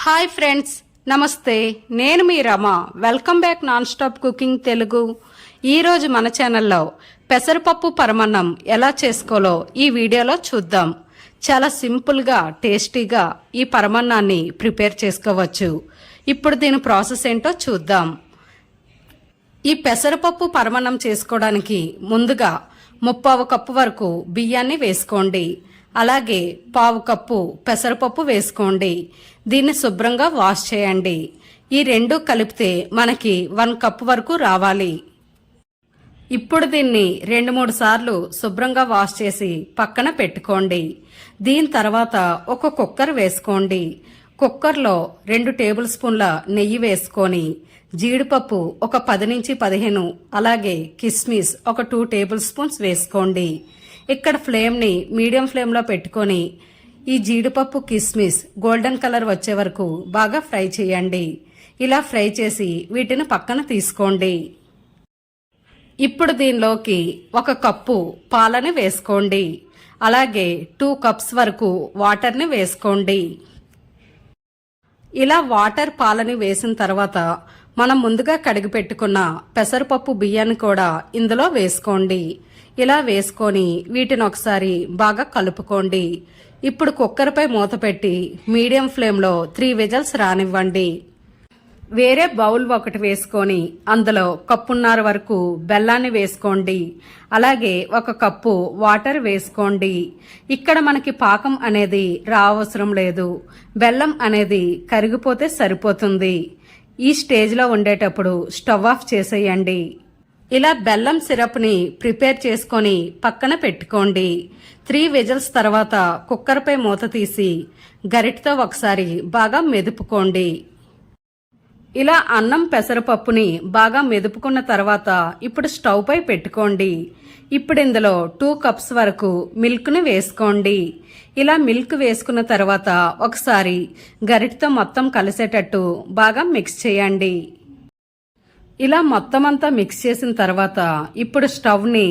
Hi friends, నమస్తే. నేను మీ Rama. Welcome back non stop cooking Telugu. ఈరోజు మన ఛానల్లో పెసరపప్పు పరమన్నం ఎలా చేసుకోవాలో ఈ వీడియోలో చూద్దాం. చాలా సింపుల్గా టేస్టీగా ఈ పరమన్నాన్ని ప్రిపేర్ చేసుకోవచ్చు. ఇప్పుడు దీని ప్రాసెస్ ఏంటో చూద్దాం. ఈ పెసరపప్పు పరమన్నం చేసుకోవడానికి ముందుగా 3/4 కప్పు వరకు బియ్యాన్ని వేసుకోండి. అలాగే 1/4 కప్పు పెసరపప్పు వేసుకోండి. దీన్ని శుభ్రంగా వాష్ చేయండి. ఈ రెండు కలిపితే మనకి 1 కప్పు వరకు రావాలి. ఇప్పుడు దీన్ని 2-3 సార్లు శుభ్రంగా వాష్ చేసి పక్కన పెట్టుకోండి. దీని తర్వాత ఒక కుక్కర్ వేసుకోండి. కుక్కర్లో 2 టేబుల్ స్పూన్ల నెయ్యి వేసుకొని జీడిపప్పు ఒక 10-15, అలాగే కిస్మిస్ ఒక 2 టేబుల్ స్పూన్స్ వేసుకోండి. ఇక్కడ ఫ్లేమ్ని మీడియం ఫ్లేమ్లో పెట్టుకొని ఈ జీడిపప్పు కిస్మిస్ గోల్డెన్ కలర్ వచ్చే వరకు బాగా ఫ్రై చేయండి. ఇలా ఫ్రై చేసి వీటిని పక్కన తీసుకోండి. ఇప్పుడు దీనిలోకి 1 కప్పు పాలని వేసుకోండి. అలాగే 2 కప్స్ వరకు వాటర్ని వేసుకోండి. ఇలా వాటర్ పాలని వేసిన తర్వాత మనం ముందుగా కడిగి పెట్టుకున్న పెసరపప్పు బియ్యాన్ని కూడా ఇందులో వేసుకోండి. ఇలా వేసుకొని వీటిని ఒకసారి బాగా కలుపుకోండి. ఇప్పుడు కుక్కర్పై మూత పెట్టి మీడియం ఫ్లేమ్లో 3 విజిల్స్ రానివ్వండి. వేరే బౌల్ ఒకటి వేసుకొని అందులో 1.5 కప్పు వరకు బెల్లాన్ని వేసుకోండి. అలాగే 1 కప్పు వాటర్ వేసుకోండి. ఇక్కడ మనకి పాకం అనేది రావసరం లేదు. బెల్లం అనేది కరిగిపోతే సరిపోతుంది. ఈ స్టేజ్లో ఉండేటప్పుడు స్టవ్ ఆఫ్ చేసేయండి. ఇలా బెల్లం సిరప్ని ప్రిపేర్ చేసుకొని పక్కన పెట్టుకోండి. 3 విజిల్స్ తర్వాత కుక్కర్పై మూత తీసి గరిటతో ఒకసారి బాగా మెదుపుకోండి. ఇలా అన్నం పెసరపప్పుని బాగా మెదుపుకున్న తర్వాత ఇప్పుడు స్టవ్ పై పెట్టుకోండి. ఇప్పుడు ఇందులో 2 కప్స్ వరకు మిల్క్ని వేసుకోండి. ఇలా మిల్క్ వేసుకున్న తర్వాత ఒకసారి గరిటతో మొత్తం కలిసేటట్టు బాగా మిక్స్ చేయండి. ఇలా మొత్తం అంతా మిక్స్ చేసిన తర్వాత ఇప్పుడు స్టవ్ని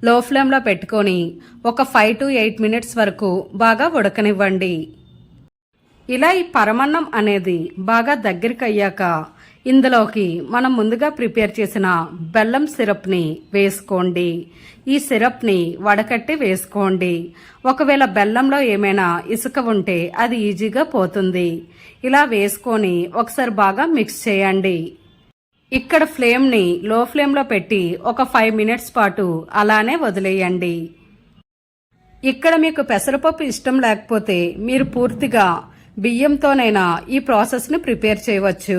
లో ఫ్లేమ్లో పెట్టుకొని ఒక 5 to 8 మినిట్స్ వరకు బాగా ఉడకనివ్వండి. ఇలా ఈ పరమన్నం అనేది బాగా దగ్గరికి అయ్యాక ఇందులోకి మనం ముందుగా ప్రిపేర్ చేసిన బెల్లం సిరప్ని వేసుకోండి. ఈ సిరప్ని వడకట్టి వేసుకోండి. ఒకవేళ బెల్లంలో ఏమైనా ఇసుక ఉంటే అది ఈజీగా పోతుంది. ఇలా వేసుకొని ఒకసారి బాగా మిక్స్ చేయండి. ఇక్కడ ఫ్లేమ్ని లో ఫ్లేమ్లో పెట్టి ఒక 5 మినిట్స్ పాటు అలానే వదిలేయండి. ఇక్కడ మీకు పెసరపప్పు ఇష్టం లేకపోతే మీరు పూర్తిగా బియ్యంతోనైనా ఈ ప్రాసెస్ని ప్రిపేర్ చేయవచ్చు.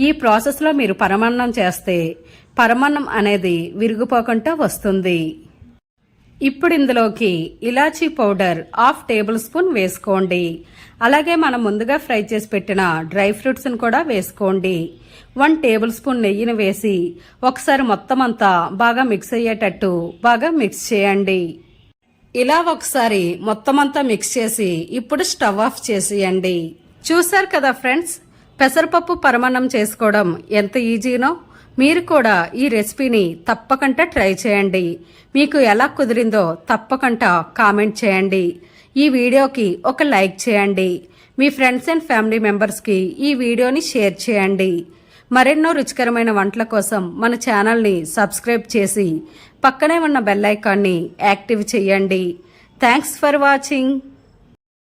ఈ ప్రాసెస్లో మీరు పరమన్నం చేస్తే పరమన్నం అనేది విరిగిపోకుండా వస్తుంది. ఇప్పుడు ఇందులోకి ఇలాచీ పౌడర్ 1/2 టేబుల్ స్పూన్ వేసుకోండి. అలాగే మనం ముందుగా ఫ్రై చేసి పెట్టిన డ్రై ఫ్రూట్స్ని కూడా వేసుకోండి. 1 టేబుల్ స్పూన్ నెయ్యిని వేసి ఒకసారి మొత్తం అంతా బాగా మిక్స్ అయ్యేటట్టు బాగా మిక్స్ చేయండి. ఇలా ఒకసారి మొత్తం అంతా మిక్స్ చేసి ఇప్పుడు స్టవ్ ఆఫ్ చేసేయండి. చూసారు కదా ఫ్రెండ్స్, పెసరపప్పు పరమన్నం చేసుకోవడం ఎంత ఈజీనో. మీరు కూడా ఈ రెసిపీని తప్పకుండా ట్రై చేయండి. మీకు ఎలా కుదిరిందో తప్పకుండా కామెంట్ చేయండి. ఈ వీడియోకి ఒక లైక్ చేయండి. మీ ఫ్రెండ్స్ అండ్ ఫ్యామిలీ మెంబర్స్కి ఈ వీడియోని షేర్ చేయండి. మరెన్నో రుచికరమైన వంటల కోసం మన ఛానల్ని సబ్స్క్రైబ్ చేసి పక్కనే ఉన్న బెల్ ఐకాన్ని యాక్టివ్ చేయండి. Thanks for watching.